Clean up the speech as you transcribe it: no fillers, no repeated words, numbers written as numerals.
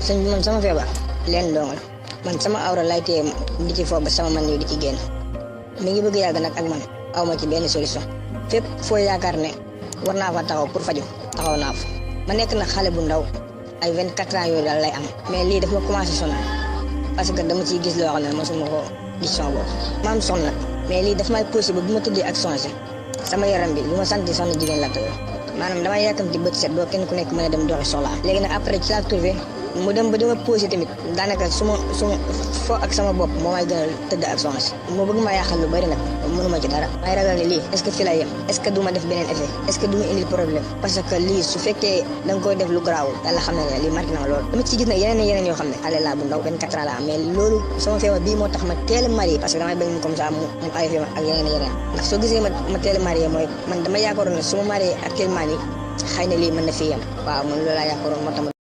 sëñ bi man sama feebar leen dong la man sama awra lay téye di ci foofu ba sama man di ci génn mi ngi bëgg yàgg nag ak man aw ma ci benn solution fépp foo yaakaar ne war naa fa taxaw pour faju taxaw naa fa ma nekk nag xale bu ndaw ay 24 ans yooyu daal lay am mais lii daf ma commencé sonal parce que dama ciy gis loo xam ne mosuma ko gis son boobu ma am soxna mais lii daf may poussé ba bu ma tëddee ak songe sama yaram bi lu ma sant soxna jigéen la tëdd maanaam damay yàkkamti bët set doo kenn ku nekk mën a dem doxi soxla léegi nag après ci laa trouvé mu dem ba dama posé tamit daanaka su ma fo ak sama bopp moo may gënal tëdd ak soxna si moo bëgg ma yàqal lu bari nag mënuma ci dara may ragal ni lii est-ce que fi la yem est-ce que du ma def beneen effet est-ce que du ma indil problème parce que lii su fekkee da nga koy def lu garaawul yàlla xam ne lii marqué na ma loolu dama ci gis nag yeneen yoo xam ne xale laa bu ndaw 24 ans laa mais loolu sama feebar bii moo tax ma teel a marié parce que damay bëgg comme ça mu ay feebar ak yeneen ndax soo gisee ma teel a marié mooy man dama yaakaaroon ne su ma marié actuellement nii xëy na lii mën na fi yem waaw man loolu laa yaakaaroon moo tax